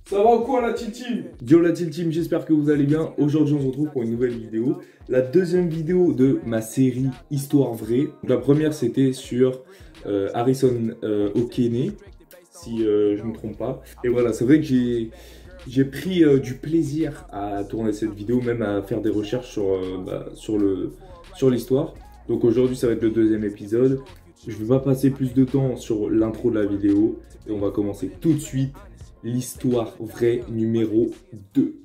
Ça va ou quoi la Team Team? Yo la Team, j'espère que vous allez bien. Aujourd'hui on se retrouve pour une nouvelle vidéo. La deuxième vidéo de ma série Histoire vraie. Donc, la première c'était sur Harrison Okene, si je ne me trompe pas. Et voilà, c'est vrai que j'ai pris du plaisir à tourner cette vidéo, même à faire des recherches sur l'histoire. Donc aujourd'hui ça va être le deuxième épisode. Je ne vais pas passer plus de temps sur l'intro de la vidéo. Et on va commencer tout de suite. L'histoire vraie numéro 2.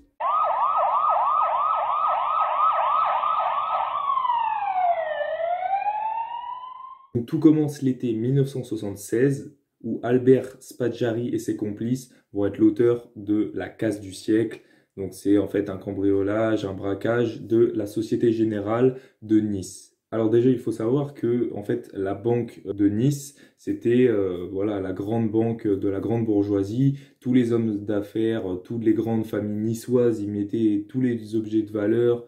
Donc, tout commence l'été 1976 où Albert Spaggiari et ses complices vont être l'auteur de la casse du siècle. Donc c'est en fait un cambriolage, un braquage de la Société Générale de Nice. Alors déjà, il faut savoir que en fait la banque de Nice, c'était voilà la grande banque de la grande bourgeoisie. Tous les hommes d'affaires, toutes les grandes familles niçoises, ils mettaient tous les objets de valeur,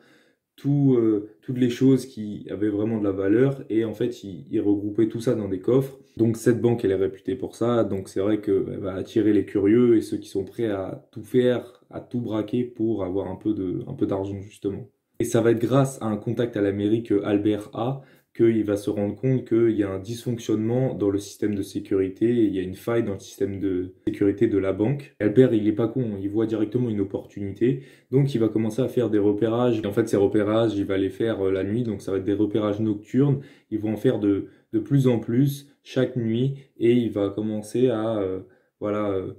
toutes les choses qui avaient vraiment de la valeur et en fait ils regroupaient tout ça dans des coffres. Donc cette banque elle est réputée pour ça, donc c'est vrai qu'elle va attirer les curieux et ceux qui sont prêts à tout faire, à tout braquer pour avoir un peu d'argent justement. Et ça va être grâce à un contact à la mairie que Albert a qu'il va se rendre compte qu'il y a un dysfonctionnement dans le système de sécurité et il y a une faille dans le système de sécurité de la banque. Albert, il est pas con, il voit directement une opportunité, donc il va commencer à faire des repérages. Et en fait, ces repérages, il va les faire la nuit, donc ça va être des repérages nocturnes. Ils vont en faire de plus en plus chaque nuit et il va commencer à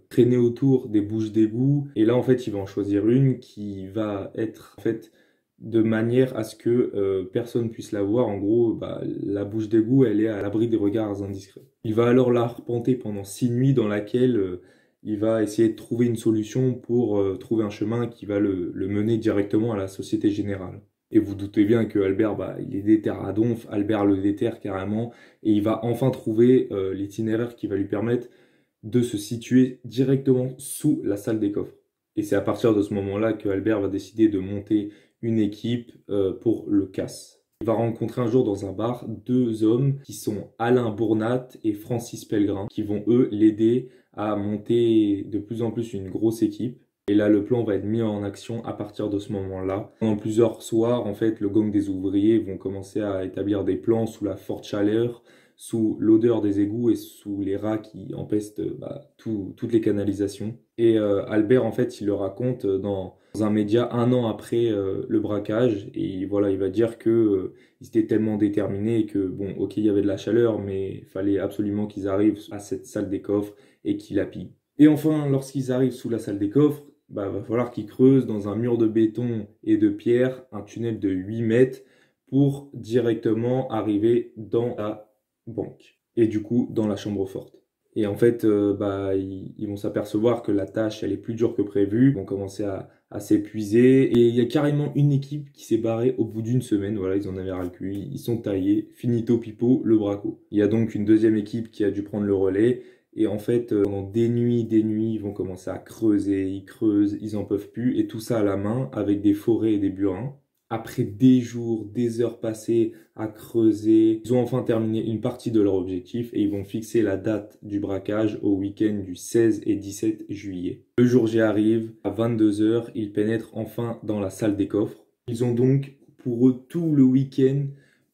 traîner autour des bouches d'égout. Et là, en fait, il va en choisir une qui va être en fait de manière à ce que personne puisse la voir. En gros, la bouche d'égout, elle est à l'abri des regards indiscrets. Il va alors l'arpenter pendant 6 nuits dans laquelle il va essayer de trouver une solution pour trouver un chemin qui va le mener directement à la Société Générale. Et vous doutez bien que Albert, il est déter à donf, Albert le déterre carrément, et il va enfin trouver l'itinéraire qui va lui permettre de se situer directement sous la salle des coffres. Et c'est à partir de ce moment-là que Albert va décider de monter une équipe pour le casse. Il va rencontrer un jour dans un bar deux hommes qui sont Alain Bournat et Francis Pellegrin qui vont eux l'aider à monter de plus en plus une grosse équipe. Et là, le plan va être mis en action à partir de ce moment-là. Pendant plusieurs soirs, en fait, le gang des ouvriers vont commencer à établir des plans sous la forte chaleur, sous l'odeur des égouts et sous les rats qui empestent toutes les canalisations. Et Albert, en fait, il le raconte dans un média un an après le braquage. Et voilà, il va dire que ils étaient tellement déterminés et que, bon, ok, il y avait de la chaleur, mais il fallait absolument qu'ils arrivent à cette salle des coffres et qu'ils la pillent. Et enfin, lorsqu'ils arrivent sous la salle des coffres, va falloir qu'ils creusent dans un mur de béton et de pierre un tunnel de 8 mètres pour directement arriver dans la banque et du coup dans la chambre forte. Et en fait, ils vont s'apercevoir que la tâche, elle est plus dure que prévu. Ils vont commencer à s'épuiser. Et il y a carrément une équipe qui s'est barrée au bout d'une semaine. Voilà, ils en avaient ras le cul. Ils sont taillés. Finito pipo, le braco. Il y a donc une deuxième équipe qui a dû prendre le relais. Et en fait, pendant des nuits, ils vont commencer à creuser. Ils creusent, ils en peuvent plus. Et tout ça à la main avec des forêts et des burins. Après des jours, des heures passées à creuser, ils ont enfin terminé une partie de leur objectif et ils vont fixer la date du braquage au week-end du 16 et 17 juillet. Le jour J arrive, à 22 heures, ils pénètrent enfin dans la salle des coffres. Ils ont donc pour eux tout le week-end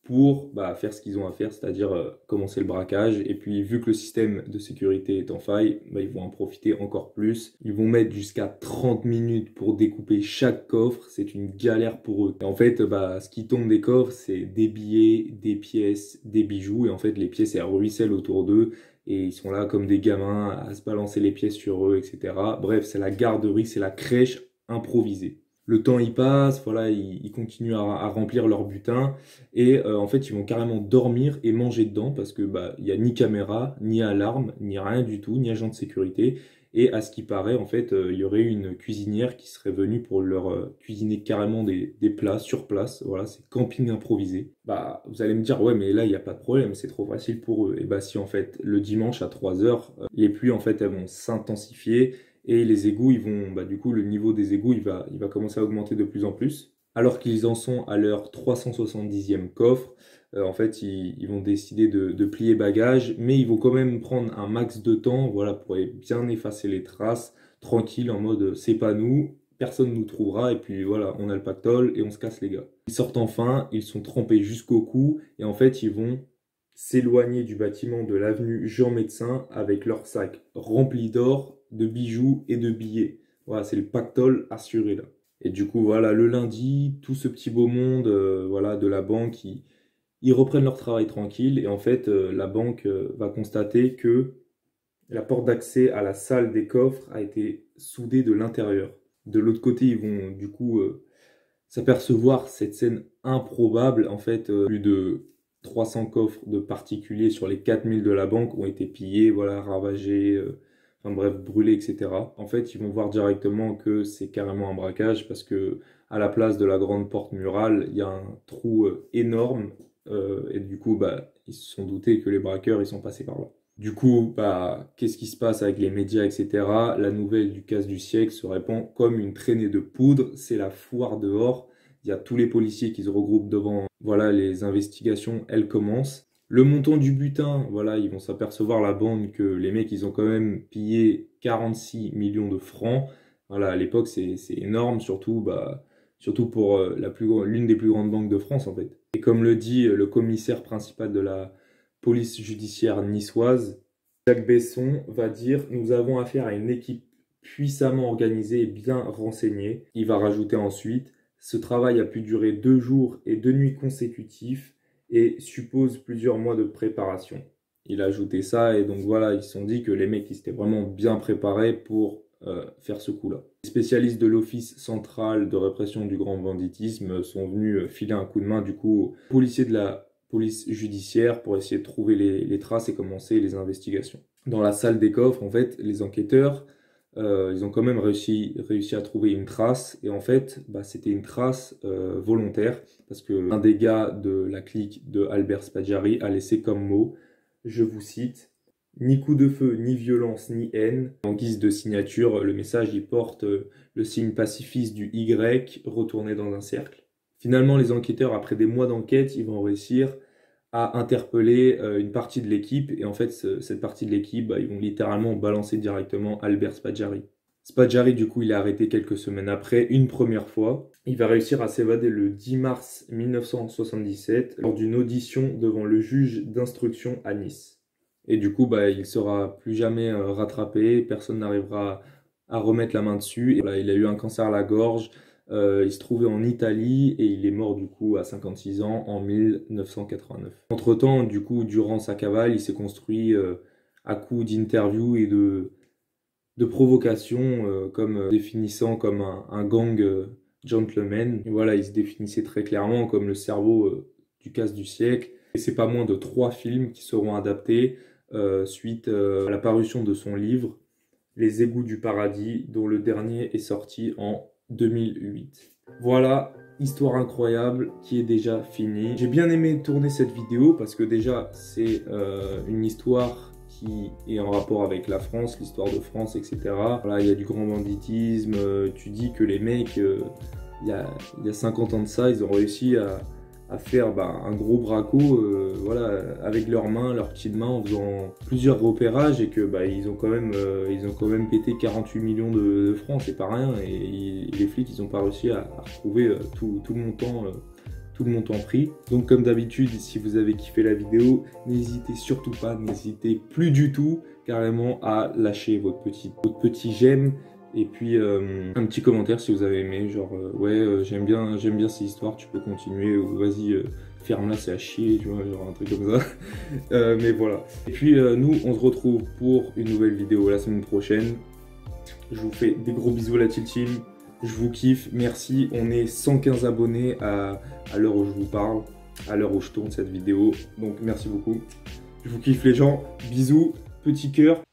pour faire ce qu'ils ont à faire, c'est-à-dire commencer le braquage. Et puis, vu que le système de sécurité est en faille, ils vont en profiter encore plus. Ils vont mettre jusqu'à 30 minutes pour découper chaque coffre. C'est une galère pour eux. Et en fait, ce qui tombe des coffres, c'est des billets, des pièces, des bijoux. Et en fait, les pièces, elles ruissellent autour d'eux. Et ils sont là comme des gamins à se balancer les pièces sur eux, etc. Bref, c'est la garderie, c'est la crèche improvisée. Le temps y passe, voilà, ils continuent à remplir leur butin et en fait ils vont carrément dormir et manger dedans parce que il y a ni caméra, ni alarme, ni rien du tout, ni agent de sécurité. Et à ce qui paraît, en fait, il y aurait une cuisinière qui serait venue pour leur cuisiner carrément des plats sur place. Voilà, c'est camping improvisé. Vous allez me dire, ouais, mais là, il n'y a pas de problème, c'est trop facile pour eux. Et si, en fait, le dimanche à 3 heures, les pluies, en fait, elles vont s'intensifier. Et les égouts, ils vont, du coup, le niveau des égouts, il va commencer à augmenter de plus en plus. Alors qu'ils en sont à leur 370e coffre, En fait, ils vont décider de plier bagage, mais ils vont quand même prendre un max de temps, voilà, pour bien effacer les traces, tranquille, en mode c'est pas nous, personne nous trouvera, et puis voilà, on a le pactole et on se casse les gars. Ils sortent enfin, ils sont trempés jusqu'au cou, et en fait, ils vont s'éloigner du bâtiment de l'avenue Jean Médecin avec leur sac rempli d'or, de bijoux et de billets. Voilà, c'est le pactole assuré là. Et du coup, voilà, le lundi, tout ce petit beau monde voilà, de la banque, ils reprennent leur travail tranquille. Et en fait, la banque va constater que la porte d'accès à la salle des coffres a été soudée de l'intérieur. De l'autre côté, ils vont du coup s'apercevoir cette scène improbable. En fait, plus de 300 coffres de particuliers sur les 4000 de la banque ont été pillés, voilà, ravagés, enfin bref, brûlés, etc. En fait, ils vont voir directement que c'est carrément un braquage parce que à la place de la grande porte murale, il y a un trou énorme et du coup, bah, ils se sont doutés que les braqueurs, ils sont passés par là. Du coup, bah, qu'est-ce qui se passe avec les médias, etc. La nouvelle du casse du siècle se répand comme une traînée de poudre. C'est la foire dehors. Il y a tous les policiers qui se regroupent devant. Voilà, les investigations, elles commencent. Le montant du butin, voilà, ils vont s'apercevoir, la bande, que les mecs, ils ont quand même pillé 46 millions de francs. Voilà, à l'époque, c'est énorme, surtout pour l'une des plus grandes banques de France, en fait. Et comme le dit le commissaire principal de la police judiciaire niçoise, Jacques Besson va dire « Nous avons affaire à une équipe puissamment organisée et bien renseignée ». Il va rajouter ensuite « Ce travail a pu durer 2 jours et 2 nuits consécutifs et suppose plusieurs mois de préparation ». Il a ajouté ça et donc voilà, ils se sont dit que les mecs ils s'étaient vraiment bien préparés pour faire ce coup-là. Les spécialistes de l'Office central de répression du grand banditisme sont venus filer un coup de main du coup aux policiers de la police judiciaire pour essayer de trouver les traces et commencer les investigations. Dans la salle des coffres, en fait, les enquêteurs, ils ont quand même réussi à trouver une trace. Et en fait, bah, c'était une trace volontaire parce que un des gars de la clique de Albert Spaggiari a laissé comme mot, je vous cite, « Ni coup de feu, ni violence, ni haine ». En guise de signature, le message il porte le signe pacifiste du Y retourné dans un cercle. Finalement, les enquêteurs, après des mois d'enquête, ils vont réussir à interpeller une partie de l'équipe. Et en fait, cette partie de l'équipe, bah, ils vont littéralement balancer directement Albert Spaggiari. Spaggiari, du coup, il est arrêté quelques semaines après, une première fois. Il va réussir à s'évader le 10 mars 1977 lors d'une audition devant le juge d'instruction à Nice. Et du coup, bah, il ne sera plus jamais rattrapé, personne n'arrivera à remettre la main dessus. Et voilà, il a eu un cancer à la gorge. Il se trouvait en Italie et il est mort du coup à 56 ans en 1989. Entre-temps, du coup, durant sa cavale, il s'est construit à coups d'interviews et de provocations comme définissant comme un gang gentleman. Et voilà, il se définissait très clairement comme le cerveau du casse du siècle. Et c'est pas moins de 3 films qui seront adaptés suite à la parution de son livre Les égouts du paradis, dont le dernier est sorti en 2008. Voilà, histoire incroyable qui est déjà finie. J'ai bien aimé tourner cette vidéo parce que déjà c'est une histoire qui est en rapport avec la France, l'histoire de France, etc. Voilà, il y a du grand banditisme, tu dis que les mecs, il y a 50 ans de ça, ils ont réussi à faire un gros braco voilà, avec leurs mains, leurs petites mains, en faisant plusieurs repérages et que ils ont quand même pété 48 millions de francs, c'est pas rien. Et les flics, ils n'ont pas réussi à retrouver tout le montant pris. Donc comme d'habitude, si vous avez kiffé la vidéo, n'hésitez surtout pas, n'hésitez plus du tout carrément à lâcher votre petit j'aime. Et puis un petit commentaire si vous avez aimé, genre ouais j'aime bien cette histoire, tu peux continuer, ou vas-y ferme-la, c'est à chier, tu vois, genre un truc comme ça. Mais voilà. Et puis nous on se retrouve pour une nouvelle vidéo la semaine prochaine. Je vous fais des gros bisous la Chill Team, je vous kiffe, merci. On est 115 abonnés à l'heure où je vous parle, à l'heure où je tourne cette vidéo, donc merci beaucoup. Je vous kiffe les gens, bisous, petit cœur.